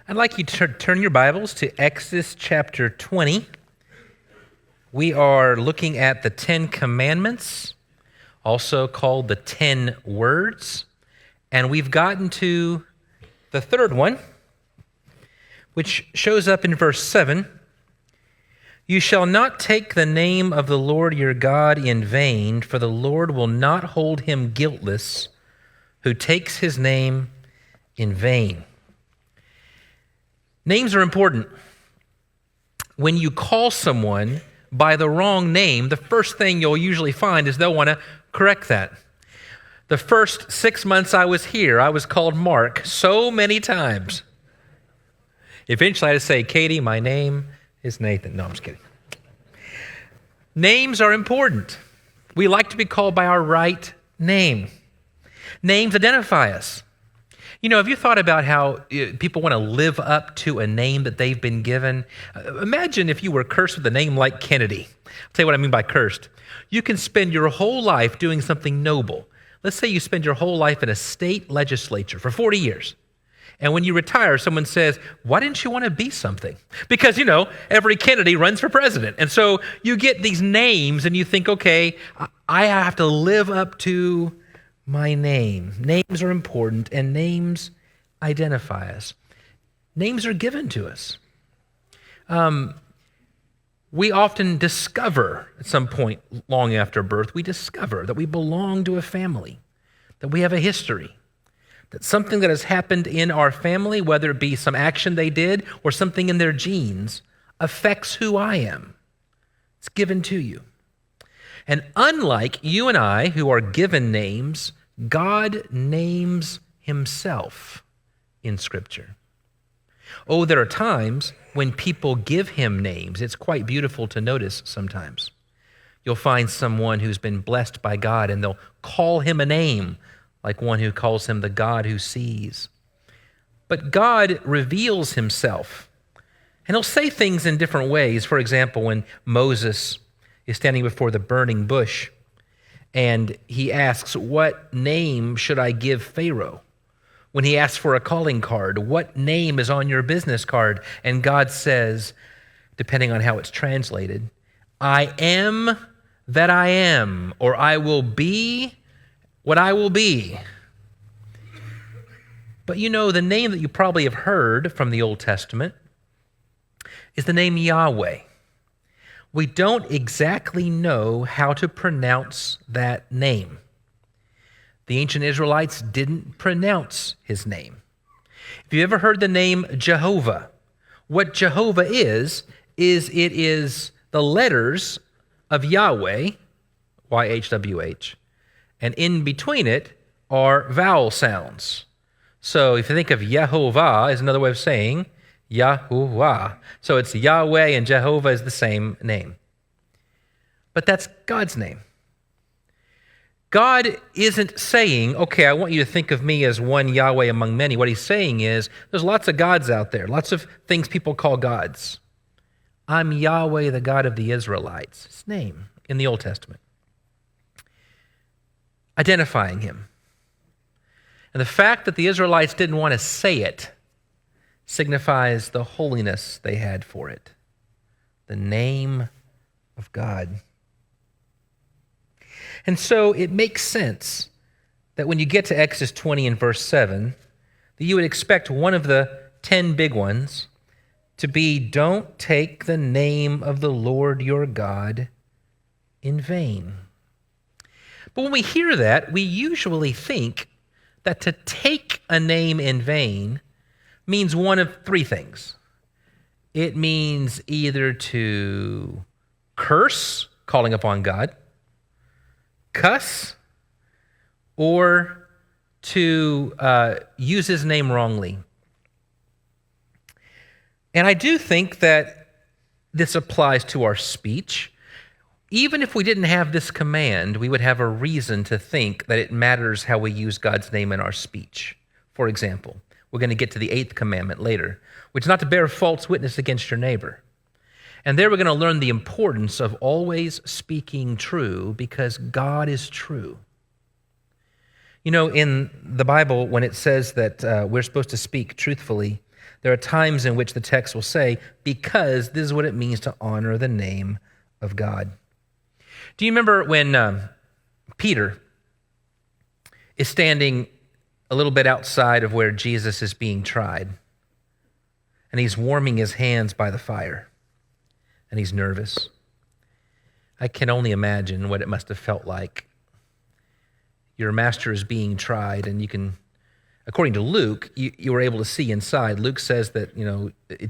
I'd like you to turn your Bibles to Exodus chapter 20. We are looking at the 10 Commandments, also called the 10 Words. And we've gotten to the third one, which shows up in verse 7. You shall not take the name of the Lord your God in vain, for the Lord will not hold him guiltless who takes his name in vain. Names are important. When you call someone by the wrong name, the first thing you'll usually find is they'll want to correct that. The first 6 months I was here, I was called Mark so many times. Eventually I had to say, Katie, my name is Nathan. No, I'm just kidding. Names are important. We like to be called by our right name. Names identify us. You know, have you thought about how people want to live up to a name that they've been given? Imagine if you were cursed with a name like Kennedy. I'll tell you what I mean by cursed. You can spend your whole life doing something noble. Let's say you spend your whole life in a state legislature for 40 years. And when you retire, someone says, why didn't you want to be something? Because, you know, every Kennedy runs for president. And so you get these names and you think, okay, I have to live up to my name. Names are important, and names identify us. Names are given to us. We often discover at some point long after birth, we discover that we belong to a family, that we have a history, that something that has happened in our family, whether it be some action they did or something in their genes, affects who I am. It's given to you. And unlike you and I, who are given names, God names himself in Scripture. Oh, there are times when people give him names. It's quite beautiful to notice sometimes. You'll find someone who's been blessed by God, and they'll call him a name, like one who calls him the God who sees. But God reveals himself, and he'll say things in different ways. For example, when Moses is standing before the burning bush, and he asks, what name should I give Pharaoh? When he asks for a calling card, what name is on your business card? And God says, depending on how it's translated, I am that I am, or I will be what I will be. But you know, the name that you probably have heard from the Old Testament is the name Yahweh. We don't exactly know how to pronounce that name. The ancient Israelites didn't pronounce his name. If you ever heard the name Jehovah, what Jehovah is it is the letters of Yahweh, YHWH, and in between it are vowel sounds. So if you think of Yehovah is another way of saying Yahuwah. So it's Yahweh and Jehovah is the same name. But that's God's name. God isn't saying, okay, I want you to think of me as one Yahweh among many. What he's saying is, there's lots of gods out there, lots of things people call gods. I'm Yahweh, the God of the Israelites. His name in the Old Testament. Identifying him. And the fact that the Israelites didn't want to say it signifies the holiness they had for it. The name of God. And so it makes sense that when you get to Exodus 20 and verse 7, that you would expect one of the 10 big ones to be, don't take the name of the Lord your God in vain. But when we hear that, we usually think that to take a name in vain means one of three things. It means either to curse, calling upon God, cuss, or to use his name wrongly. And I do think that this applies to our speech. Even if we didn't have this command, we would have a reason to think that it matters how we use God's name in our speech. For example, we're going to get to the 8th commandment later, which is not to bear false witness against your neighbor. And there we're going to learn the importance of always speaking true because God is true. You know, in the Bible, when it says that we're supposed to speak truthfully, There are times in which the text will say, because this is what it means to honor the name of God. Do you remember when Peter is standing a little bit outside of where Jesus is being tried, and he's warming his hands by the fire, and he's nervous? I can only imagine what it must have felt like. Your master is being tried, and you can, according to Luke, you were able to see inside. Luke says that,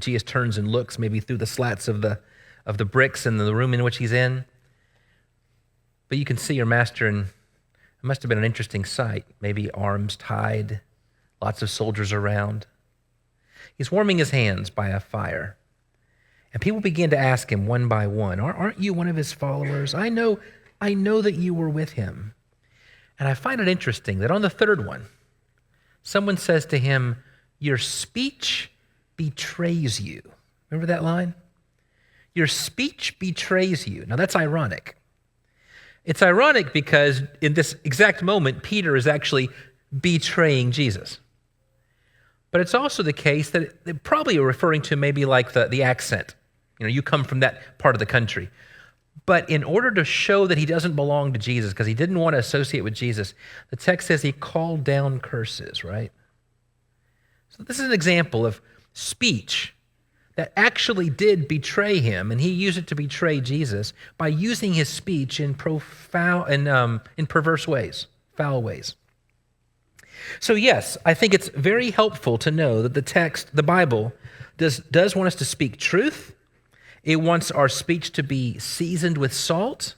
Jesus turns and looks maybe through the slats of the bricks in the room in which he's in. But you can see your master, and it must have been an interesting sight. Maybe arms tied, lots of soldiers around. He's warming his hands by a fire. And people begin to ask him one by one, aren't you one of his followers? I know that you were with him. And I find it interesting that on the third one, someone says to him, your speech betrays you. Remember that line? Your speech betrays you. Now that's ironic. It's ironic because in this exact moment, Peter is actually betraying Jesus. But it's also the case that they're probably referring to maybe like the accent. You come from that part of the country. But in order to show that he doesn't belong to Jesus, because he didn't want to associate with Jesus, the text says he called down curses, right? So this is an example of speech that actually did betray him, and he used it to betray Jesus by using his speech in perverse ways, foul ways. So yes, I think it's very helpful to know that the Bible, does want us to speak truth. It wants our speech to be seasoned with salt.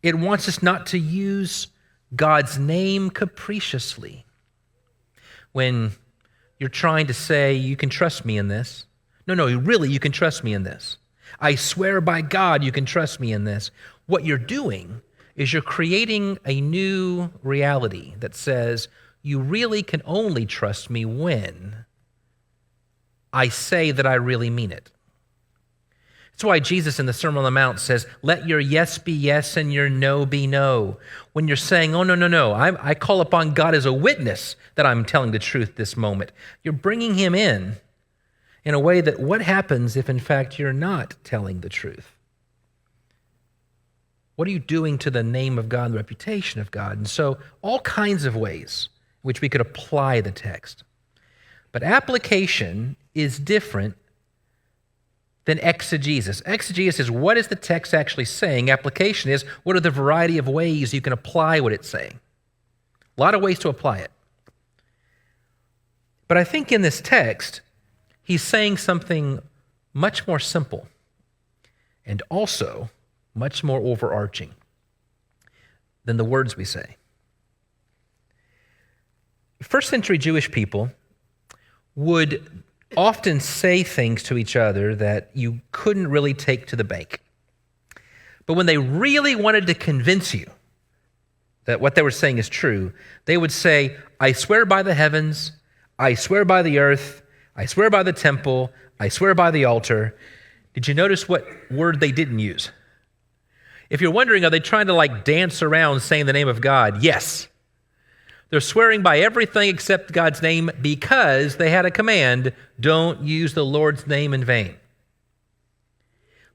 It wants us not to use God's name capriciously. When you're trying to say, you can trust me in this. No, really, you can trust me in this. I swear by God, you can trust me in this. What you're doing is you're creating a new reality that says, you really can only trust me when I say that I really mean it. That's why Jesus in the Sermon on the Mount says, let your yes be yes and your no be no. When you're saying, oh, no, I call upon God as a witness that I'm telling the truth this moment. You're bringing him in a way that what happens if in fact you're not telling the truth? What are you doing to the name of God and the reputation of God? And so all kinds of ways in which we could apply the text. But application is different than exegesis. Exegesis is what is the text actually saying. Application is what are the variety of ways you can apply what it's saying. A lot of ways to apply it. But I think in this text, he's saying something much more simple and also much more overarching than the words we say. First century Jewish people would often say things to each other that you couldn't really take to the bank. But when they really wanted to convince you that what they were saying is true, they would say, I swear by the heavens, I swear by the earth, I swear by the temple, I swear by the altar. Did you notice what word they didn't use? If you're wondering, are they trying to dance around saying the name of God? Yes. They're swearing by everything except God's name because they had a command, don't use the Lord's name in vain.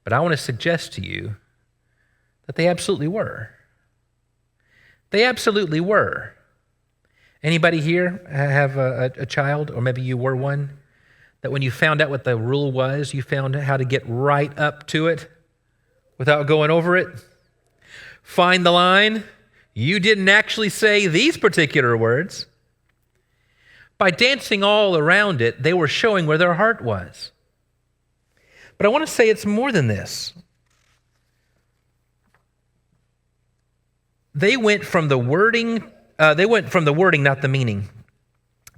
But I want to suggest to you that they absolutely were. They absolutely were. Anybody here have a child, or maybe you were one, that when you found out what the rule was, you found how to get right up to it without going over it? Find the line. You didn't actually say these particular words. By dancing all around it, they were showing where their heart was. But I want to say it's more than this. They went from the wording, not the meaning.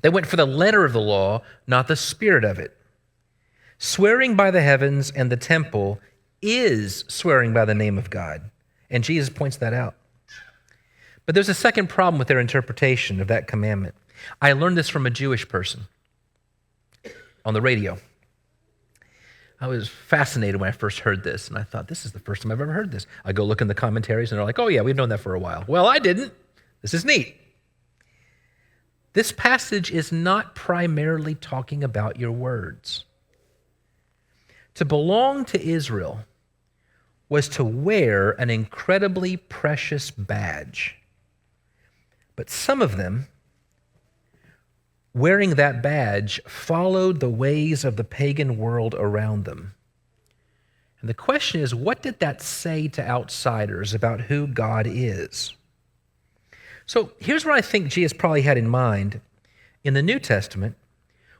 They went for the letter of the law, not the spirit of it. Swearing by the heavens and the temple is swearing by the name of God. And Jesus points that out. But there's a second problem with their interpretation of that commandment. I learned this from a Jewish person on the radio. I was fascinated when I first heard this, and I thought, this is the first time I've ever heard this. I go look in the commentaries, and they're like, oh yeah, we've known that for a while. Well, I didn't. This is neat. This passage is not primarily talking about your words. To belong to Israel was to wear an incredibly precious badge. But some of them, wearing that badge, followed the ways of the pagan world around them. And the question is, what did that say to outsiders about who God is? So here's what I think Jesus probably had in mind in the New Testament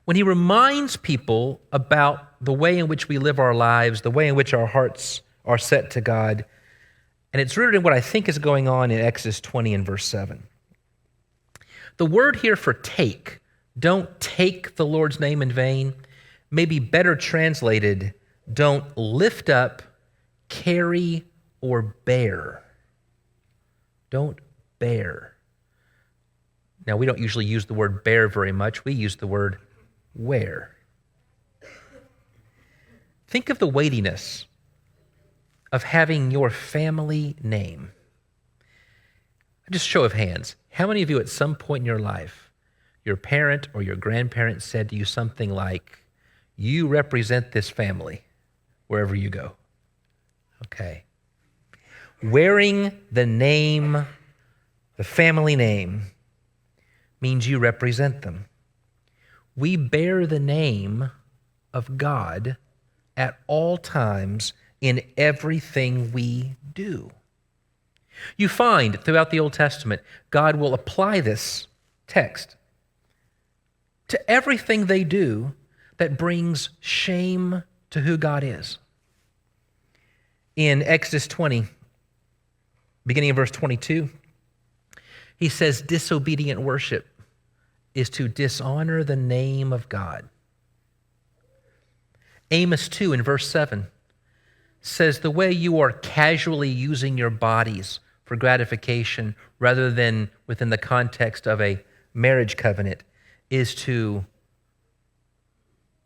when he reminds people about the way in which we live our lives, the way in which our hearts are set to God. And it's rooted in what I think is going on in Exodus 20 and verse 7. The word here for take, don't take the Lord's name in vain, may be better translated, don't lift up, carry, or bear. Don't bear. Now, we don't usually use the word bear very much. We use the word wear. Think of the weightiness of having your family name. Just show of hands. How many of you at some point in your life, your parent or your grandparent said to you something like, "You represent this family wherever you go"? Okay. Wearing the name, the family name, means you represent them. We bear the name of God at all times in everything we do. You find throughout the Old Testament, God will apply this text to everything they do that brings shame to who God is. In Exodus 20, beginning of verse 22, he says, disobedient worship is to dishonor the name of God. Amos 2 in verse 7 says, the way you are casually using your bodies for gratification rather than within the context of a marriage covenant is to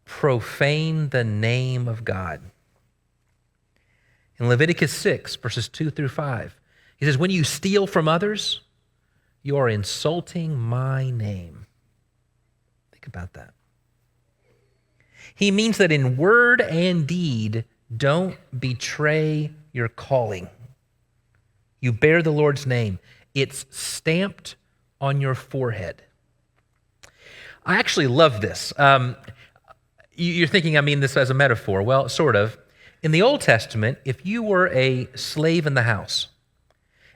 profane the name of God. In Leviticus 6, verses 2 through 5, he says, when you steal from others, you are insulting my name. Think about that. He means that in word and deed, don't betray your calling. You bear the Lord's name. It's stamped on your forehead. I actually love this. You're thinking I mean this as a metaphor. Well, sort of. In the Old Testament, if you were a slave in the house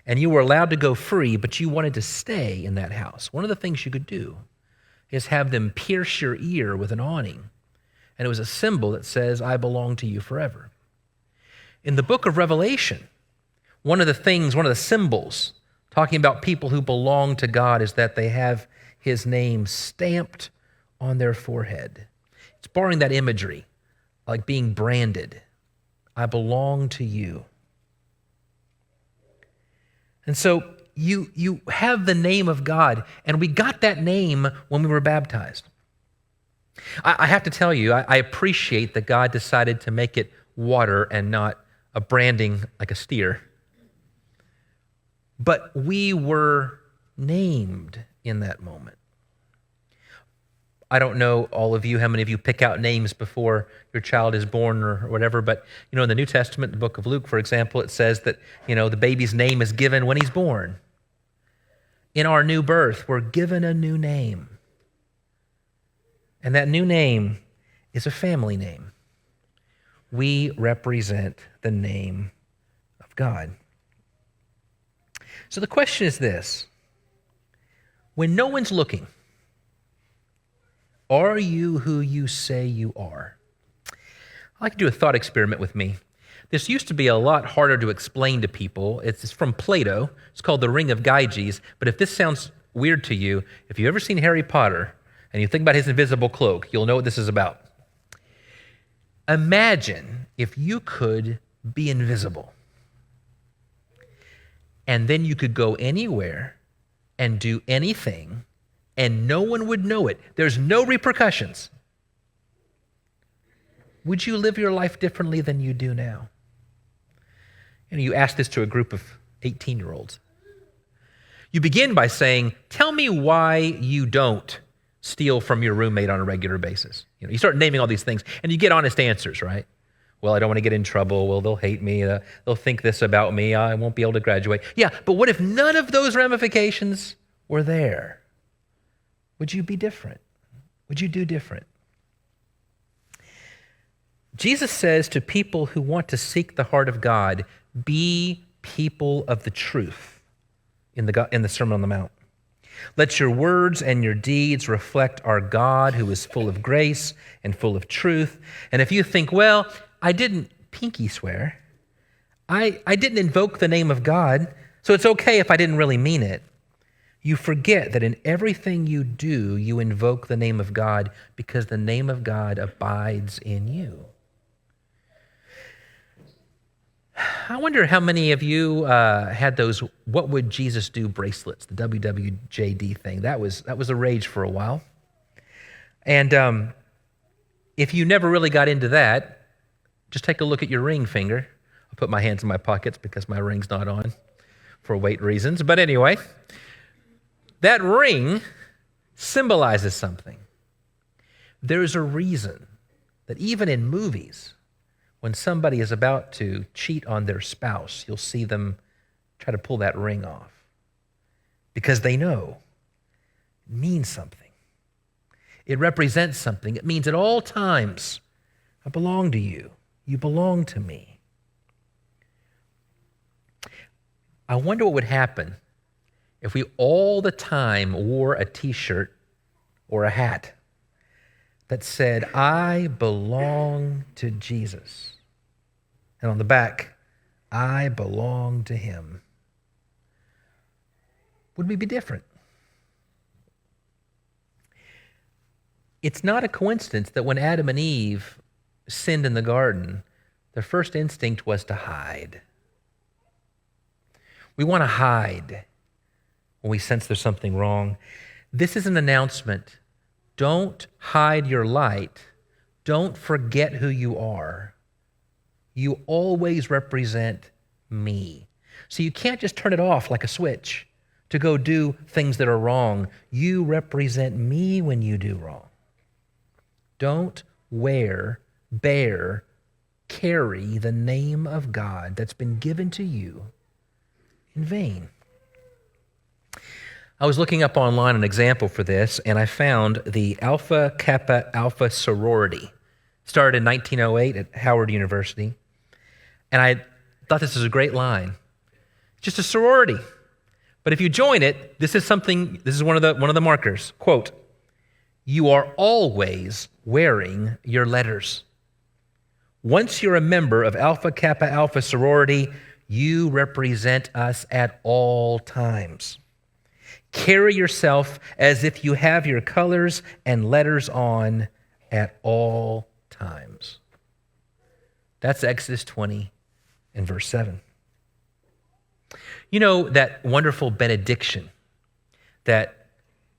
and you were allowed to go free, but you wanted to stay in that house, one of the things you could do is have them pierce your ear with an awning. And it was a symbol that says, I belong to you forever. In the book of Revelation, one of the symbols talking about people who belong to God is that they have his name stamped on their forehead. It's borrowing that imagery, like being branded. I belong to you. And so you have the name of God, and we got that name when we were baptized. I have to tell you, I appreciate that God decided to make it water and not a branding like a steer. But we were named in that moment. I don't know, all of you, how many of you pick out names before your child is born or whatever, but in the New Testament, the book of Luke, for example, it says that, the baby's name is given when he's born. In our new birth, we're given a new name. And that new name is a family name. We represent the name of God. So the question is this: when no one's looking, are you who you say you are? I'd like to do a thought experiment with me. This used to be a lot harder to explain to people. It's from Plato. It's called the Ring of Gyges. But if this sounds weird to you, if you've ever seen Harry Potter and you think about his invisible cloak, you'll know what this is about. Imagine if you could be invisible, and then you could go anywhere and do anything, and no one would know it. There's no repercussions. Would you live your life differently than you do now? You ask this to a group of 18-year-olds. You begin by saying, tell me why you don't steal from your roommate on a regular basis. You start naming all these things, and you get honest answers, right? Well, I don't want to get in trouble. Well, they'll hate me. They'll think this about me. I won't be able to graduate. Yeah, but what if none of those ramifications were there? Would you be different? Would you do different? Jesus says to people who want to seek the heart of God, be people of the truth in the Sermon on the Mount. Let your words and your deeds reflect our God who is full of grace and full of truth. And if you think, well, I didn't pinky swear, I didn't invoke the name of God, so it's okay if I didn't really mean it. You forget that in everything you do, you invoke the name of God because the name of God abides in you. I wonder how many of you had those "What Would Jesus Do" bracelets, the WWJD thing. That was a rage for a while. And if you never really got into that, just take a look at your ring finger. I'll put my hands in my pockets because my ring's not on for weight reasons. But anyway, that ring symbolizes something. There's a reason that even in movies, when somebody is about to cheat on their spouse, you'll see them try to pull that ring off because they know it means something. It represents something. It means at all times, I belong to you. You belong to me. I wonder what would happen if we all the time wore a t-shirt or a hat that said, I belong to Jesus. And on the back, I belong to him. Would we be different? It's not a coincidence that when Adam and Eve sinned in the garden, their first instinct was to hide. We want to hide when we sense there's something wrong. This is an announcement. Don't hide your light. Don't forget who you are. You always represent me. So you can't just turn it off like a switch to go do things that are wrong. You represent me when you do wrong. Don't bear, carry the name of God that's been given to you in vain. I was looking up online an example for this, and I found the Alpha Kappa Alpha sorority. Started in 1908 at Howard University. And I thought this was a great line. It's just a sorority. But if you join it, this is one of the markers. Quote, you are always wearing your letters. Once you're a member of Alpha Kappa Alpha sorority, you represent us at all times. Carry yourself as if you have your colors and letters on at all times. That's Exodus 20 and verse 7. You know that wonderful benediction that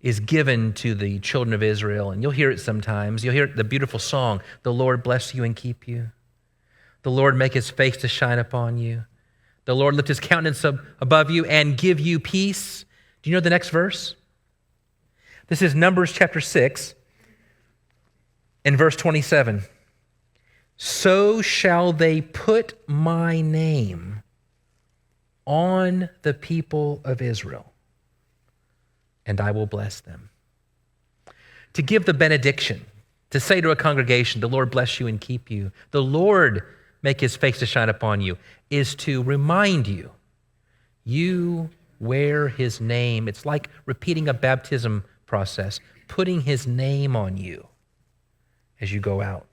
is given to the children of Israel, and you'll hear it sometimes. You'll hear the beautiful song, the Lord bless you and keep you. The Lord make his face to shine upon you. The Lord lift his countenance above you and give you peace. Do you know the next verse? This is Numbers chapter 6 and verse 27. So shall they put my name on the people of Israel, and I will bless them. To give the benediction, to say to a congregation, the Lord bless you and keep you, the Lord make his face to shine upon you, is to remind you, you wear his name. It's like repeating a baptism process, putting his name on you as you go out.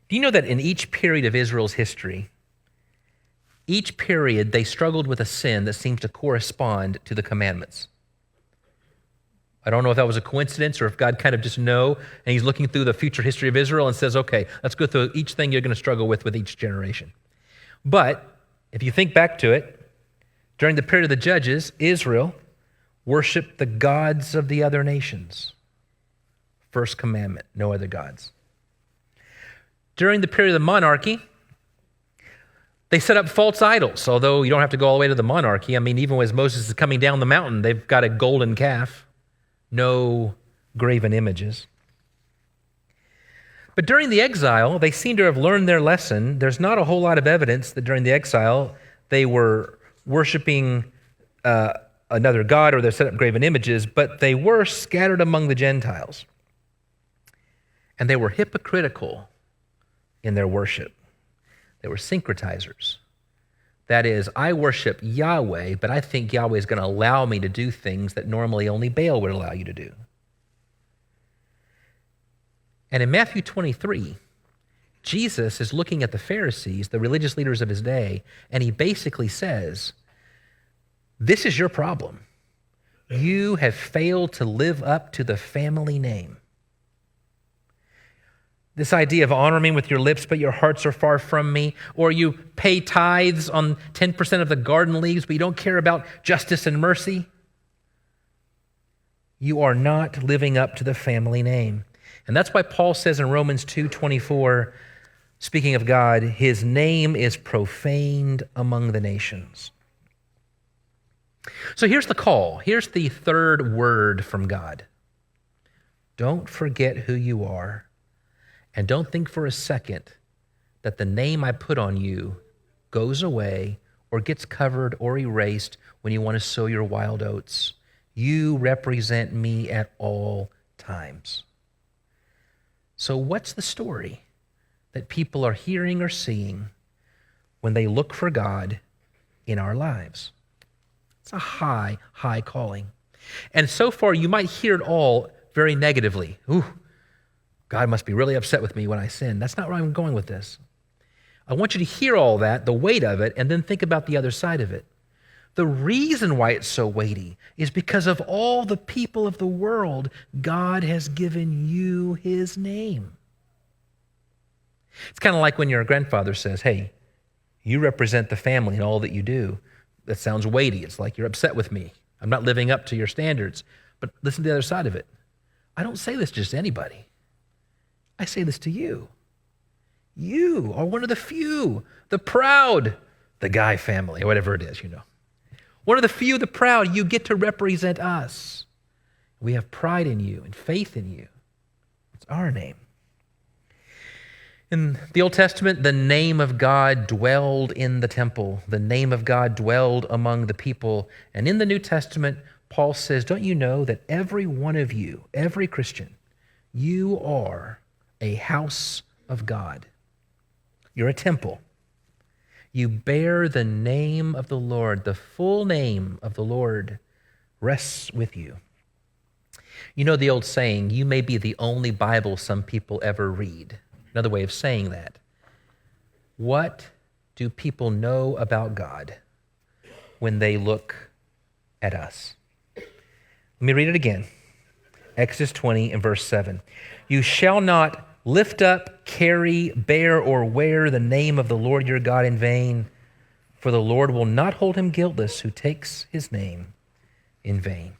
Do you know that in each period of Israel's history, each period they struggled with a sin that seems to correspond to the commandments? I don't know if that was a coincidence or if God kind of just know, and he's looking through the future history of Israel and says, okay, let's go through each thing you're going to struggle with each generation. But if you think back to it, during the period of the judges, Israel worshiped the gods of the other nations. First commandment, no other gods. During the period of the monarchy, They set up false idols, although you don't have to go all the way to the monarchy. I mean, even as Moses is coming down the mountain, they've got a golden calf, no graven images. But during the exile, they seem to have learned their lesson. There's not a whole lot of evidence that during the exile they were worshiping another god or they set up graven images, but they were scattered among the Gentiles. And they were hypocritical in their worship. They were syncretizers. That is, I worship Yahweh, but I think Yahweh is going to allow me to do things that normally only Baal would allow you to do. And in Matthew 23, Jesus is looking at the Pharisees, the religious leaders of his day, and he basically says, this is your problem. You have failed to live up to the family name. This idea of honor me with your lips, but your hearts are far from me, or you pay tithes on 10% of the garden leaves, but you don't care about justice and mercy. You are not living up to the family name. And that's why Paul says in Romans 2:24, speaking of God, his name is profaned among the nations. So here's the call. Here's the third word from God. Don't forget who you are. And don't think for a second that the name I put on you goes away or gets covered or erased when you want to sow your wild oats. You represent me at all times. So what's the story that people are hearing or seeing when they look for God in our lives? It's a high, high calling. And so far, you might hear it all very negatively. Ooh, God must be really upset with me when I sin. That's not where I'm going with this. I want you to hear all that, the weight of it, and then think about the other side of it. The reason why it's so weighty is because of all the people of the world, God has given you his name. It's kind of like when your grandfather says, hey, you represent the family in all that you do. That sounds weighty. It's like you're upset with me. I'm not living up to your standards. But listen to the other side of it. I don't say this to just anybody. I say this to you. You are one of the few, the proud, the Guy family, or whatever it is, you know. One of the few, the proud, you get to represent us. We have pride in you and faith in you. It's our name. In the Old Testament, the name of God dwelled in the temple. The name of God dwelled among the people. And in the New Testament, Paul says, don't you know that every one of you, every Christian, you are a house of God. You're a temple. You bear the name of the Lord. The full name of the Lord rests with you. You know the old saying, you may be the only Bible some people ever read. Another way of saying that. What do people know about God when they look at us? Let me read it again. Exodus 20 and verse 7. You shall not lift up, carry, bear, or wear the name of the Lord your God in vain, for the Lord will not hold him guiltless who takes his name in vain.